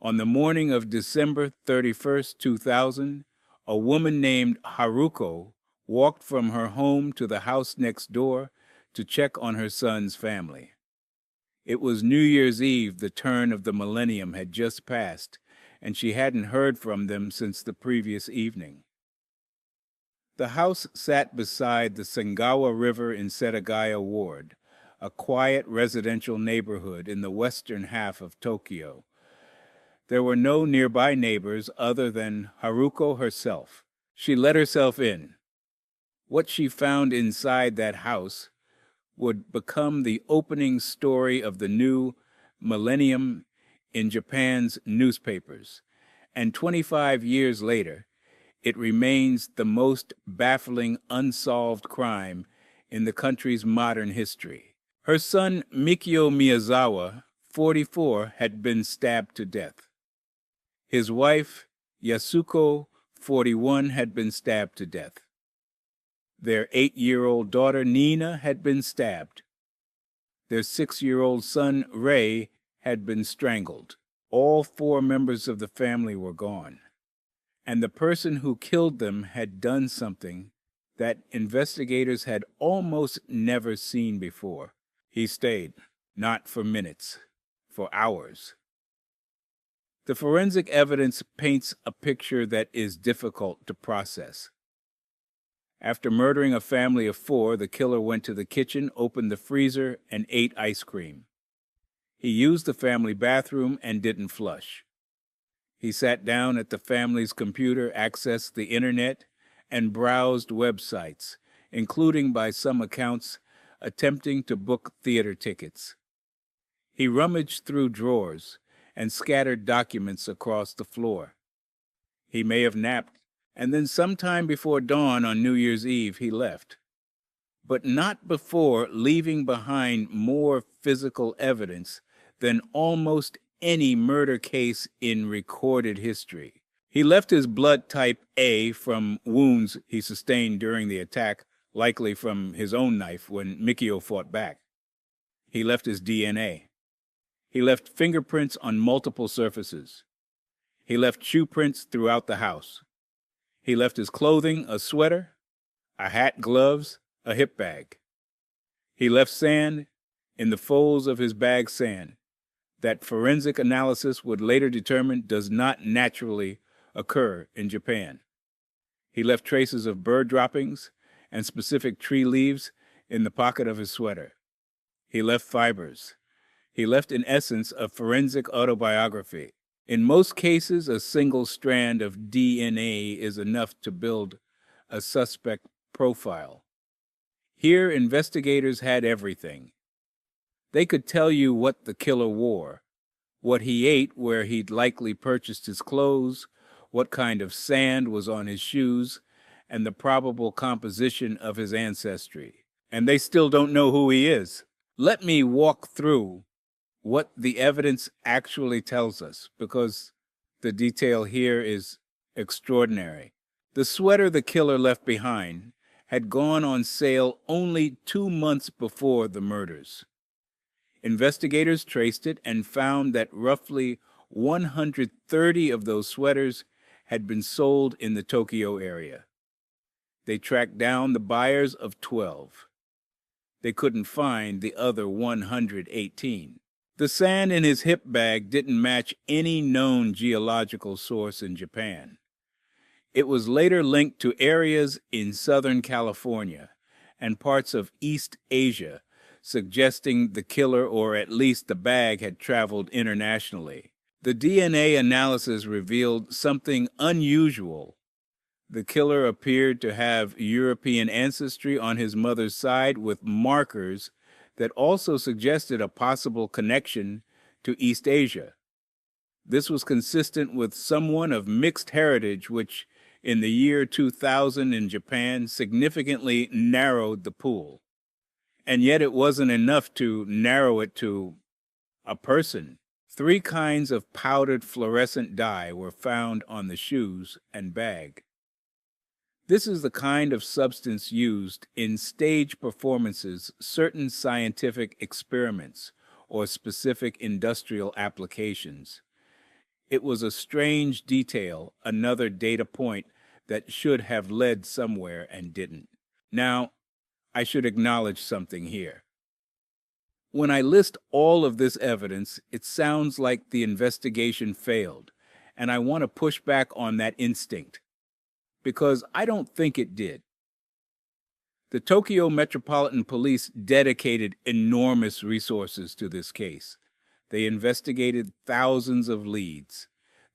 On the morning of December 31st, 2000, a woman named Haruko walked from her home to the house next door to check on her son's family. It was New Year's Eve, the turn of the millennium had just passed, and she hadn't heard from them since the previous evening. The house sat beside the Sengawa River in Setagaya Ward, a quiet residential neighborhood in the western half of Tokyo. There were no nearby neighbors other than Haruko herself. She let herself in. What she found inside that house would become the opening story of the new millennium in Japan's newspapers, and 25 years later, it remains the most baffling unsolved crime in the country's modern history. Her son, Mikio Miyazawa, 44, had been stabbed to death. His wife, Yasuko, 41, had been stabbed to death. Their 8-year-old daughter, Nina, had been stabbed. Their 6-year-old son, Ray, had been strangled. All 4 members of the family were gone. And the person who killed them had done something that investigators had almost never seen before. He stayed, not for minutes, for hours. The forensic evidence paints a picture that is difficult to process. After murdering a family of 4, the killer went to the kitchen, opened the freezer, and ate ice cream. He used the family bathroom and didn't flush. He sat down at the family's computer, accessed the internet, and browsed websites, including, by some accounts, attempting to book theater tickets. He rummaged through drawers and scattered documents across the floor. He may have napped, and then sometime before dawn on New Year's Eve he left. But not before leaving behind more physical evidence than almost any murder case in recorded history. He left his blood type A from wounds he sustained during the attack, likely from his own knife when Mikio fought back. He left his DNA. He left fingerprints on multiple surfaces. He left shoe prints throughout the house. He left his clothing, a sweater, a hat, gloves, a hip bag. He left sand in the folds of his bag, sand that forensic analysis would later determine does not naturally occur in Japan. He left traces of bird droppings and specific tree leaves in the pocket of his sweater. He left fibers. He left, in essence, a forensic autobiography. In most cases, a single strand of DNA is enough to build a suspect profile. Here, investigators had everything. They could tell you what the killer wore, what he ate, where he'd likely purchased his clothes, what kind of sand was on his shoes, and the probable composition of his ancestry. And they still don't know who he is. Let me walk through what the evidence actually tells us, because the detail here is extraordinary. The sweater the killer left behind had gone on sale only 2 months before the murders. Investigators traced it and found that roughly 130 of those sweaters had been sold in the Tokyo area. They tracked down the buyers of 12. They couldn't find the other 118. The sand in his hip bag didn't match any known geological source in Japan. It was later linked to areas in Southern California and parts of East Asia, suggesting the killer, or at least the bag, had traveled internationally. The DNA analysis revealed something unusual. The killer appeared to have European ancestry on his mother's side, with markers that also suggested a possible connection to East Asia. This was consistent with someone of mixed heritage, which in the year 2000 in Japan significantly narrowed the pool. And yet it wasn't enough to narrow it to a person. 3 kinds of powdered fluorescent dye were found on the shoes and bag. This is the kind of substance used in stage performances, certain scientific experiments, or specific industrial applications. It was a strange detail, another data point that should have led somewhere and didn't. Now, I should acknowledge something here. When I list all of this evidence, it sounds like the investigation failed, and I want to push back on that instinct, because I don't think it did. The Tokyo Metropolitan Police dedicated enormous resources to this case. They investigated thousands of leads.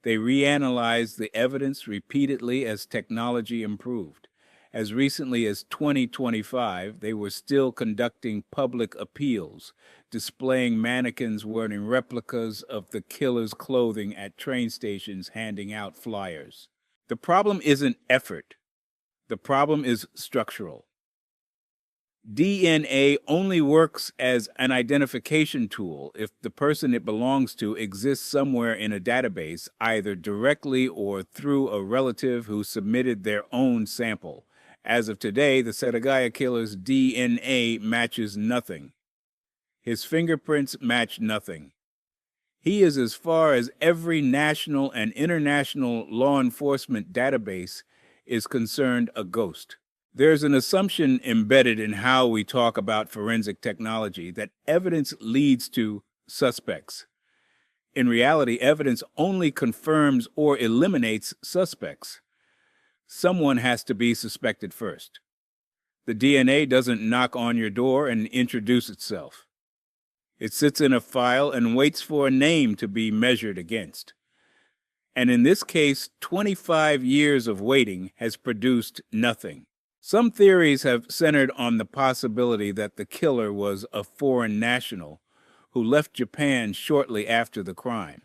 They reanalyzed the evidence repeatedly as technology improved. As recently as 2025, they were still conducting public appeals, displaying mannequins wearing replicas of the killer's clothing at train stations, handing out flyers. The problem isn't effort. The problem is structural. DNA only works as an identification tool if the person it belongs to exists somewhere in a database, either directly or through a relative who submitted their own sample. As of today, the Setagaya killer's DNA matches nothing. His fingerprints match nothing. He is, as far as every national and international law enforcement database is concerned, a ghost. There's an assumption embedded in how we talk about forensic technology that evidence leads to suspects. In reality, evidence only confirms or eliminates suspects. Someone has to be suspected first. The DNA doesn't knock on your door and introduce itself. It sits in a file and waits for a name to be measured against. And in this case, 25 years of waiting has produced nothing. Some theories have centered on the possibility that the killer was a foreign national who left Japan shortly after the crime.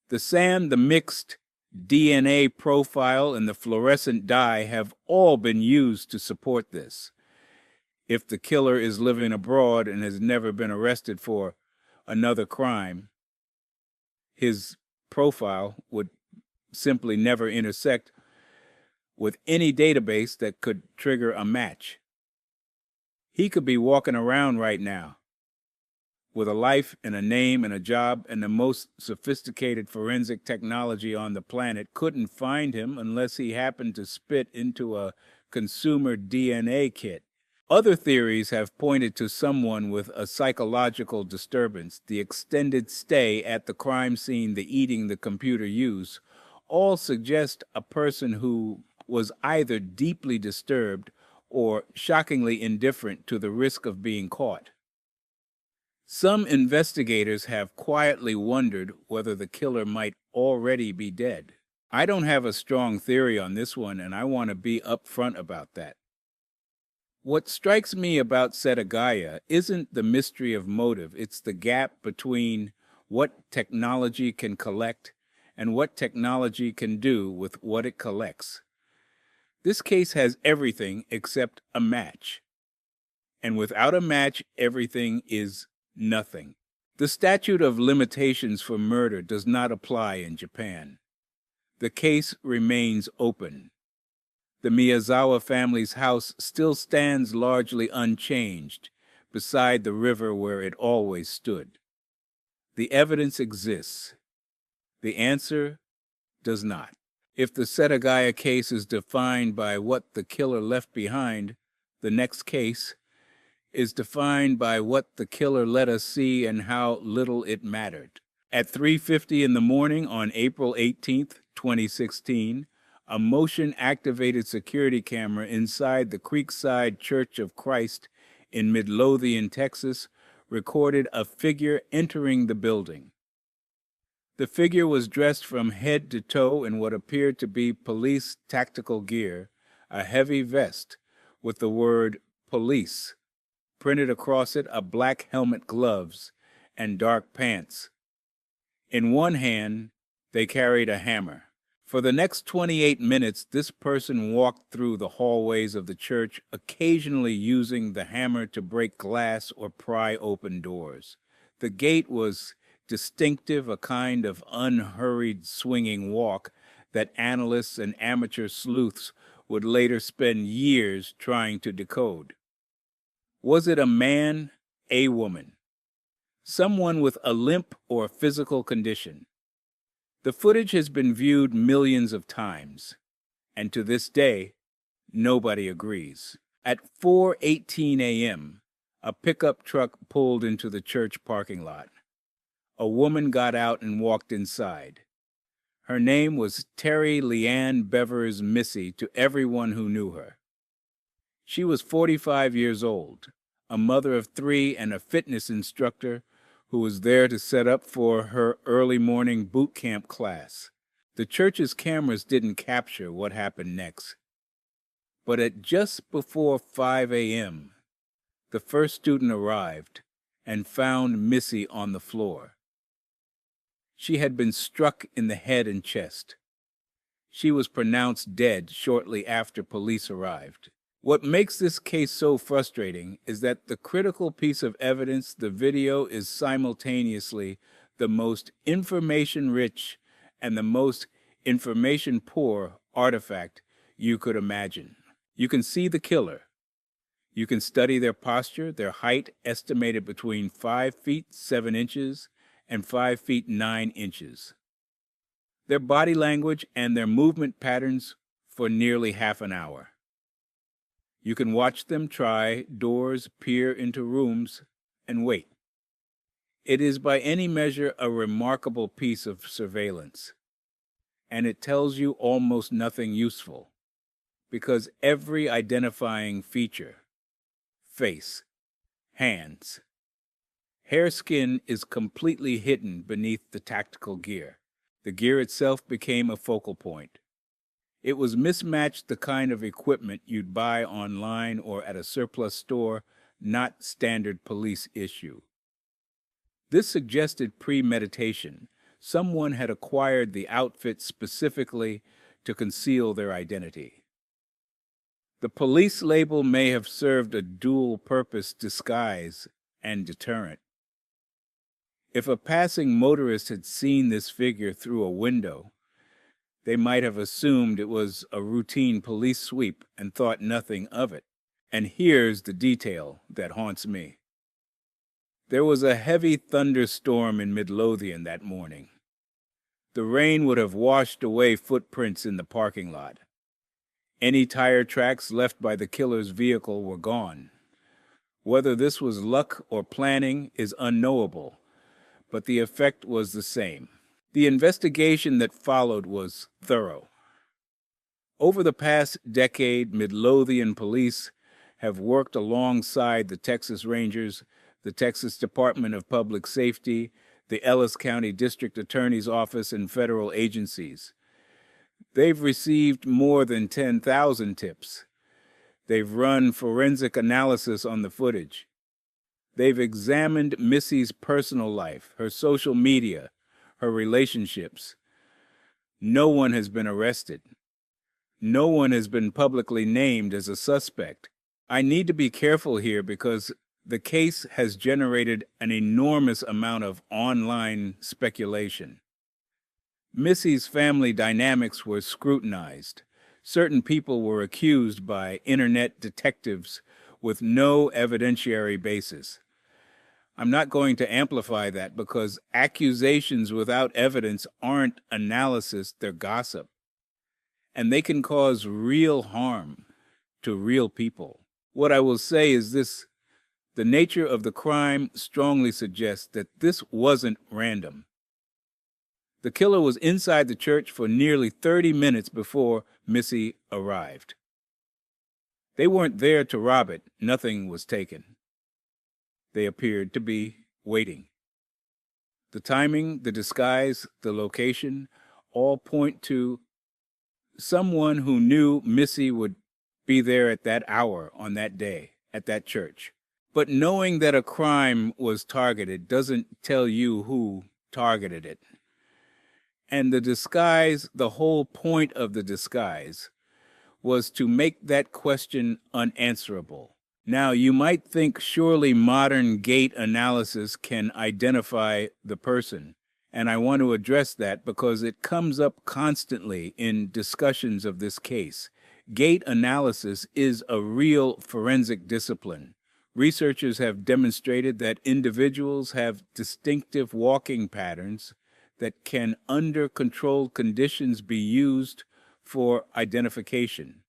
The SAM, the mixed DNA profile, and the fluorescent dye have all been used to support this. If the killer is living abroad and has never been arrested for another crime, his profile would simply never intersect with any database that could trigger a match. He could be walking around right now with a life and a name and a job, and the most sophisticated forensic technology on the planet couldn't find him unless he happened to spit into a consumer DNA kit. Other theories have pointed to someone with a psychological disturbance, the extended stay at the crime scene, the eating the computer use, all suggest a person who was either deeply disturbed or shockingly indifferent to the risk of being caught. Some investigators have quietly wondered whether the killer might already be dead. I don't have a strong theory on this one, and I want to be upfront about that. What strikes me about Setagaya isn't the mystery of motive, it's the gap between what technology can collect and what technology can do with what it collects. This case has everything except a match. And without a match, everything is nothing. The statute of limitations for murder does not apply in Japan. The case remains open. The Miyazawa family's house still stands largely unchanged beside the river where it always stood. The evidence exists. The answer does not. If the Setagaya case is defined by what the killer left behind, the next case is defined by what the killer let us see and how little it mattered. At 3:50 in the morning on April 18th, 2016, a motion-activated security camera inside the Creekside Church of Christ in Midlothian, Texas, recorded a figure entering the building. The figure was dressed from head to toe in what appeared to be police tactical gear, a heavy vest with the word police printed across it, a black helmet, gloves, and dark pants. In one hand, they carried a hammer. For the next 28 minutes, this person walked through the hallways of the church, occasionally using the hammer to break glass or pry open doors. The gait was distinctive, a kind of unhurried swinging walk that analysts and amateur sleuths would later spend years trying to decode. Was it a man, a woman? Someone with a limp or physical condition? The footage has been viewed millions of times, and to this day, nobody agrees. At 4:18 a.m., a pickup truck pulled into the church parking lot. A woman got out and walked inside. Her name was Terry Leanne Bevers Missy to everyone who knew her. She was 45 years old, a mother of 3 and a fitness instructor who was there to set up for her early morning boot camp class. The church's cameras didn't capture what happened next. But at just before 5 a.m., the first student arrived and found Missy on the floor. She had been struck in the head and chest. She was pronounced dead shortly after police arrived. What makes this case so frustrating is that the critical piece of evidence, the video, is simultaneously the most information-rich and the most information-poor artifact you could imagine. You can see the killer. You can study their posture, their height estimated between 5 feet 7 inches and 5 feet 9 inches. Their body language and their movement patterns for nearly half an hour. You can watch them try doors, peer into rooms, and wait. It is by any measure a remarkable piece of surveillance, and it tells you almost nothing useful, because every identifying feature, face, hands, hair, skin is completely hidden beneath the tactical gear. The gear itself became a focal point. It was mismatched the kind of equipment you'd buy online or at a surplus store, not standard police issue. This suggested premeditation. Someone had acquired the outfit specifically to conceal their identity. The police label may have served a dual-purpose disguise and deterrent. If a passing motorist had seen this figure through a window, they might have assumed it was a routine police sweep and thought nothing of it. And here's the detail that haunts me. There was a heavy thunderstorm in Midlothian that morning. The rain would have washed away footprints in the parking lot. Any tire tracks left by the killer's vehicle were gone. Whether this was luck or planning is unknowable, but the effect was the same. The investigation that followed was thorough. Over the past decade, Midlothian police have worked alongside the Texas Rangers, the Texas Department of Public Safety, the Ellis County District Attorney's Office, and federal agencies. They've received more than 10,000 tips. They've run forensic analysis on the footage. They've examined Missy's personal life, her social media, her relationships. No one has been arrested. No one has been publicly named as a suspect. I need to be careful here because the case has generated an enormous amount of online speculation. Missy's family dynamics were scrutinized. Certain people were accused by internet detectives with no evidentiary basis. I'm not going to amplify that because accusations without evidence aren't analysis, they're gossip. And they can cause real harm to real people. What I will say is this: the nature of the crime strongly suggests that this wasn't random. The killer was inside the church for nearly 30 minutes before Missy arrived. They weren't there to rob it. Nothing was taken. They appeared to be waiting. The timing, the disguise, the location all point to someone who knew Missy would be there at that hour on that day at that church. But knowing that a crime was targeted doesn't tell you who targeted it. And the disguise, the whole point of the disguise, was to make that question unanswerable. Now, you might think surely modern gait analysis can identify the person, and I want to address that because it comes up constantly in discussions of this case. Gait analysis is a real forensic discipline. Researchers have demonstrated that individuals have distinctive walking patterns that can, under controlled conditions, be used for identification.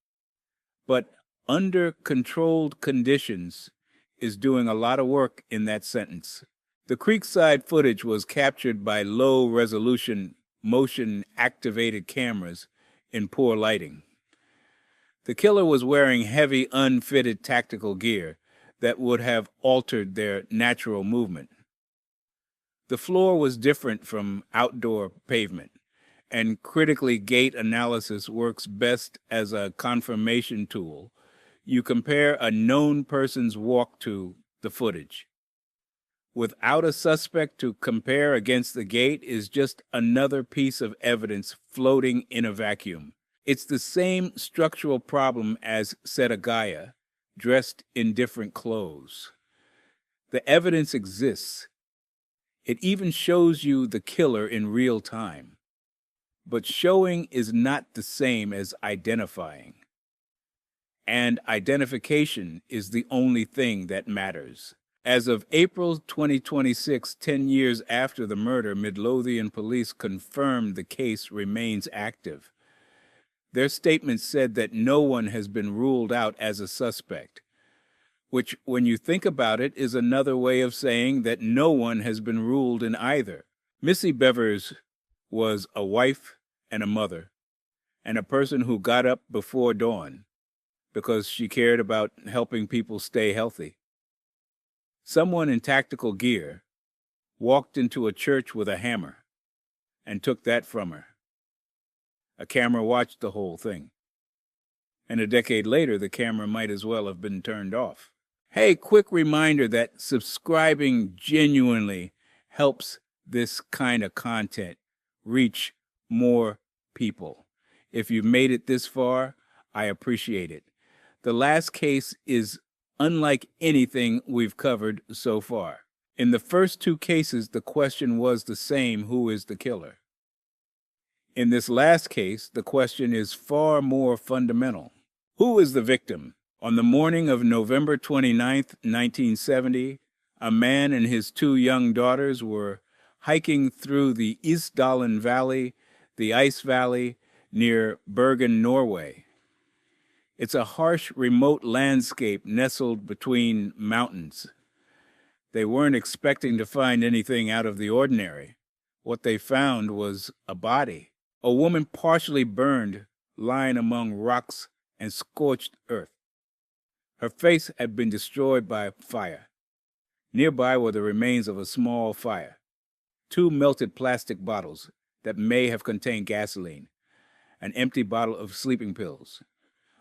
But under controlled conditions is doing a lot of work in that sentence. The Creekside footage was captured by low-resolution motion-activated cameras in poor lighting. The killer was wearing heavy, unfitted tactical gear that would have altered their natural movement. The floor was different from outdoor pavement, and critically gait analysis works best as a confirmation tool. You compare a known person's walk to the footage. Without a suspect to compare against the gait is just another piece of evidence floating in a vacuum. It's the same structural problem as Setagaya, dressed in different clothes. The evidence exists. It even shows you the killer in real time. But showing is not the same as identifying. And identification is the only thing that matters. As of April 2026, 10 years after the murder, Midlothian police confirmed the case remains active. Their statement said that no one has been ruled out as a suspect, which, when you think about it, is another way of saying that no one has been ruled in either. Missy Bevers was a wife and a mother, and a person who got up before dawn because she cared about helping people stay healthy. Someone in tactical gear walked into a church with a hammer and took that from her. A camera watched the whole thing. And a decade later, the camera might as well have been turned off. Hey, quick reminder that subscribing genuinely helps this kind of content reach more people. If you've made it this far, I appreciate it. The last case is unlike anything we've covered so far. In the first two cases, the question was the same: who is the killer? In this last case, the question is far more fundamental. Who is the victim? On the morning of November 29th, 1970, a man and his two young daughters were hiking through the Isdalen Valley, the Ice Valley, near Bergen, Norway. It's a harsh, remote landscape nestled between mountains. They weren't expecting to find anything out of the ordinary. What they found was a body, a woman partially burned, lying among rocks and scorched earth. Her face had been destroyed by fire. Nearby were the remains of a small fire, 2 melted plastic bottles that may have contained gasoline, an empty bottle of sleeping pills,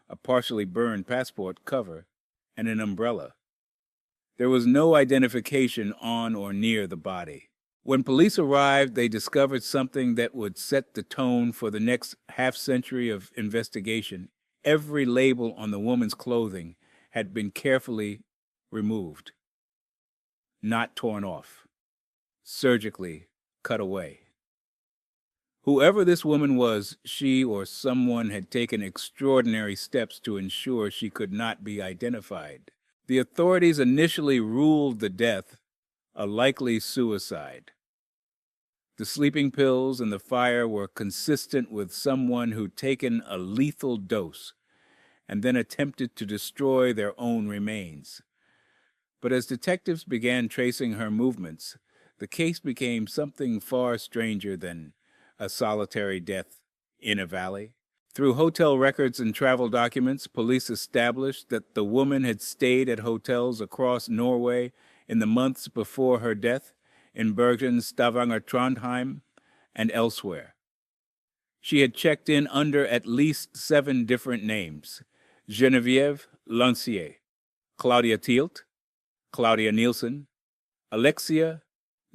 a partially burned passport cover, and an umbrella. There was no identification on or near the body. When police arrived, they discovered something that would set the tone for the next half-century of investigation. Every label on the woman's clothing had been carefully removed, not torn off, surgically cut away. Whoever this woman was, she or someone had taken extraordinary steps to ensure she could not be identified. The authorities initially ruled the death a likely suicide. The sleeping pills and the fire were consistent with someone who'd taken a lethal dose and then attempted to destroy their own remains. But as detectives began tracing her movements, the case became something far stranger than a solitary death in a valley. Through hotel records and travel documents, police established that the woman had stayed at hotels across Norway in the months before her death, in Bergen, Stavanger, Trondheim, and elsewhere. She had checked in under at least 7 different names: Genevieve Lancier, Claudia Tielt, Claudia Nielsen, Alexia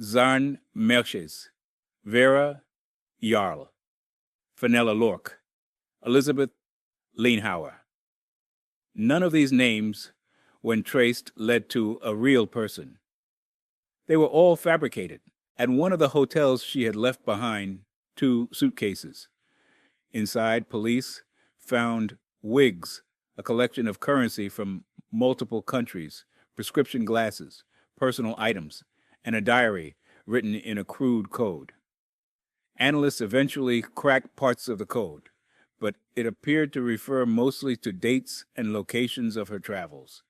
Zarn Merches, Vera Jarl, Fenella Lork, Elizabeth Lienhauer. None of these names, when traced, led to a real person. They were all fabricated. At one of the hotels, she had left behind 2 suitcases. Inside, police found wigs, a collection of currency from multiple countries, prescription glasses, personal items, and a diary written in a crude code. Analysts eventually cracked parts of the code, but it appeared to refer mostly to dates and locations of her travels.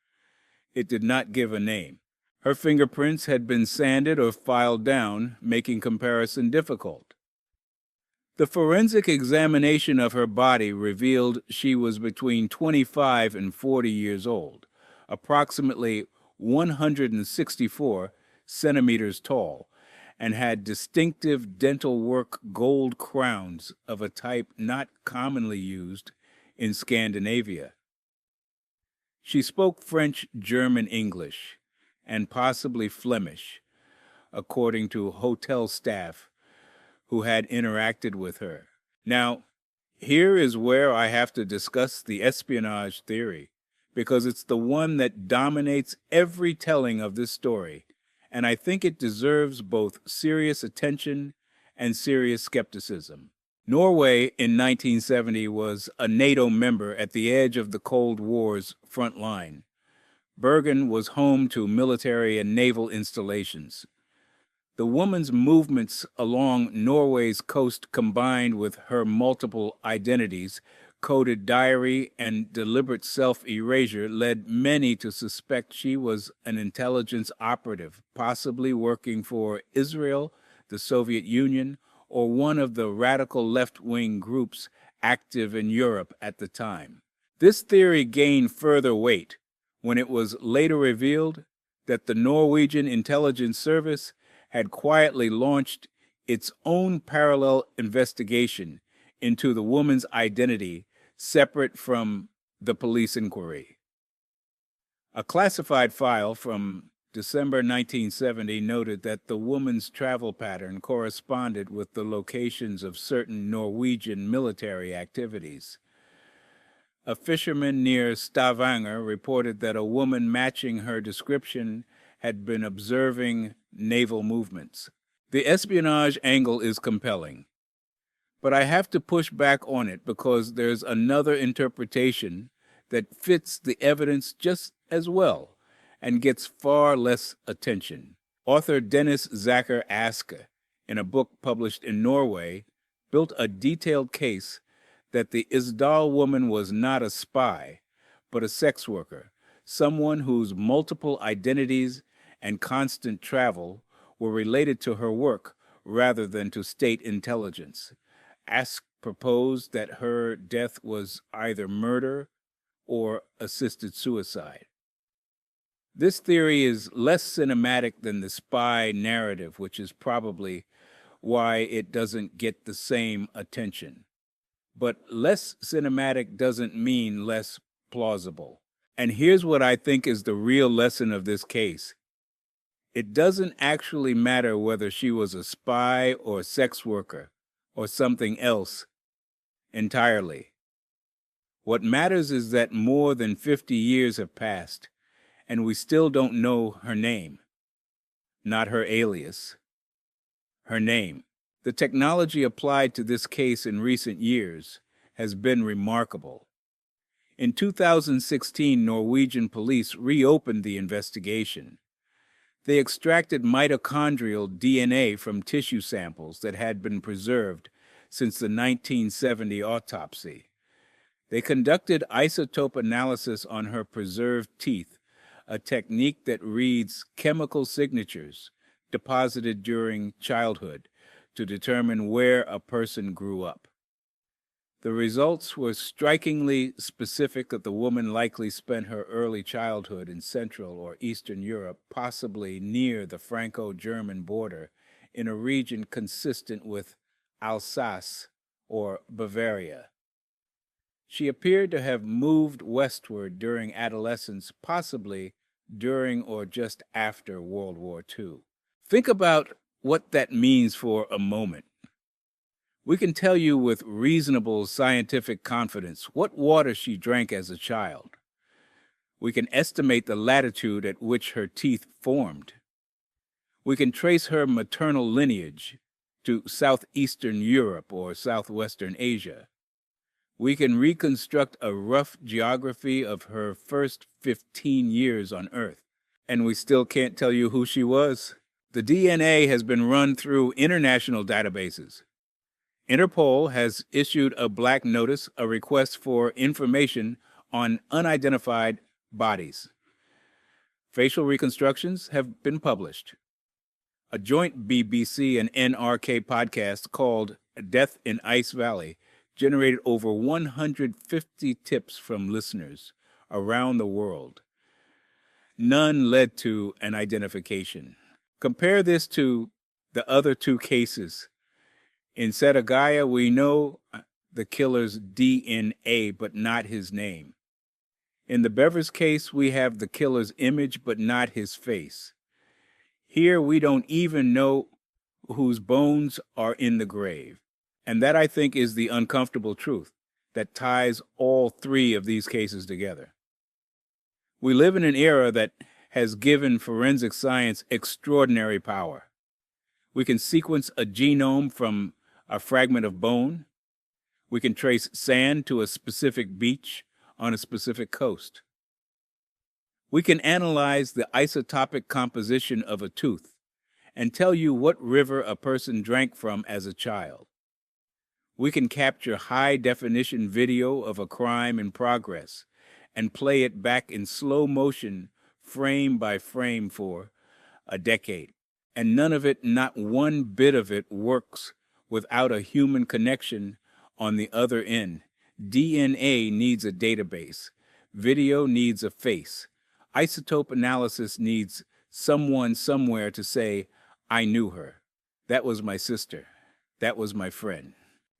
It did not give a name. Her fingerprints had been sanded or filed down, making comparison difficult. The forensic examination of her body revealed she was between 25 and 40 years old, approximately 164 centimeters tall, and had distinctive dental work gold crowns of a type not commonly used in Scandinavia. She spoke French, German, English, and possibly Flemish, according to hotel staff who had interacted with her. Now, here is where I have to discuss the espionage theory, because it's the one that dominates every telling of this story, and I think it deserves both serious attention and serious skepticism. Norway in 1970 was a NATO member at the edge of the Cold War's front line. Bergen was home to military and naval installations. The woman's movements along Norway's coast, combined with her multiple identities, coded diary, and deliberate self-erasure, led many to suspect she was an intelligence operative, possibly working for Israel, the Soviet Union, or one of the radical left-wing groups active in Europe at the time. This theory gained further weight when it was later revealed that the Norwegian intelligence service had quietly launched its own parallel investigation into the woman's identity separate from the police inquiry. A classified file from December 1970 noted that the woman's travel pattern corresponded with the locations of certain Norwegian military activities. A fisherman near Stavanger reported that a woman matching her description had been observing naval movements. The espionage angle is compelling, but I have to push back on it because there's another interpretation that fits the evidence just as well and gets far less attention. Author Dennis Zacher Aske, in a book published in Norway, built a detailed case that the Isdal woman was not a spy, but a sex worker, someone whose multiple identities and constant travel were related to her work rather than to state intelligence. Aske proposed that her death was either murder or assisted suicide. This theory is less cinematic than the spy narrative, which is probably why it doesn't get the same attention. But less cinematic doesn't mean less plausible. And here's what I think is the real lesson of this case. It doesn't actually matter whether she was a spy or a sex worker or something else entirely. What matters is that more than 50 years have passed, and we still don't know her name. Not her alias. Her name. The technology applied to this case in recent years has been remarkable. In 2016, Norwegian police reopened the investigation. They extracted mitochondrial DNA from tissue samples that had been preserved since the 1970 autopsy. They conducted isotope analysis on her preserved teeth, a technique that reads chemical signatures deposited during childhood to determine where a person grew up. The results were strikingly specific that the woman likely spent her early childhood in Central or Eastern Europe, possibly near the Franco-German border, in a region consistent with Alsace or Bavaria. She appeared to have moved westward during adolescence, possibly during or just after World War II. Think about what that means for a moment. We can tell you with reasonable scientific confidence what water she drank as a child. We can estimate the latitude at which her teeth formed. We can trace her maternal lineage to southeastern Europe or southwestern Asia. We can reconstruct a rough geography of her first 15 years on Earth. And we still can't tell you who she was. The DNA has been run through international databases. Interpol has issued a black notice, a request for information on unidentified bodies. Facial reconstructions have been published. A joint BBC and NRK podcast called Death in Ice Valley generated over 150 tips from listeners around the world. None led to an identification. Compare this to the other two cases. In Setagaya, we know the killer's DNA, but not his name. In the Bevers case, we have the killer's image, but not his face. Here, we don't even know whose bones are in the grave. And that, I think, is the uncomfortable truth that ties all three of these cases together. We live in an era that has given forensic science extraordinary power. We can sequence a genome from a fragment of bone. We can trace sand to a specific beach on a specific coast. We can analyze the isotopic composition of a tooth and tell you what river a person drank from as a child. We can capture high-definition video of a crime in progress and play it back in slow motion, frame by frame, for a decade. And none of it, not one bit of it, works without a human connection on the other end. DNA needs a database. Video needs a face. Isotope analysis needs someone somewhere to say, I knew her. That was my sister. That was my friend.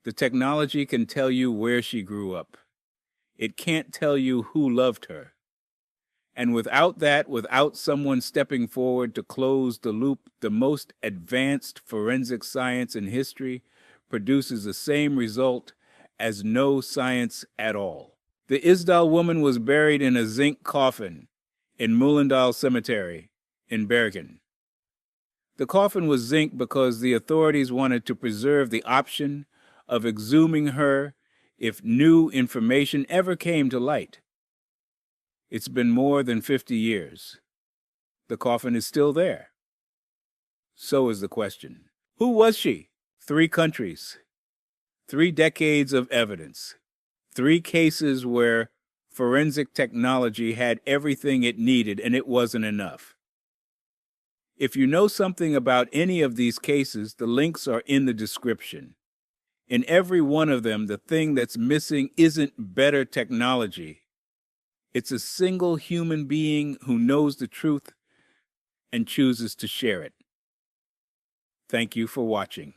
The technology can tell you where she grew up. It can't tell you who loved her. And without that, without someone stepping forward to close the loop, the most advanced forensic science in history produces the same result as no science at all. The Isdal woman was buried in a zinc coffin in Mulendal Cemetery in Bergen. The coffin was zinc because the authorities wanted to preserve the option of exhuming her if new information ever came to light. It's been more than 50 years. The coffin is still there. So is the question. Who was she? 3 countries, 3 decades of evidence, 3 cases where forensic technology had everything it needed and it wasn't enough. If you know something about any of these cases, the links are in the description. In every one of them, the thing that's missing isn't better technology. It's a single human being who knows the truth and chooses to share it. Thank you for watching.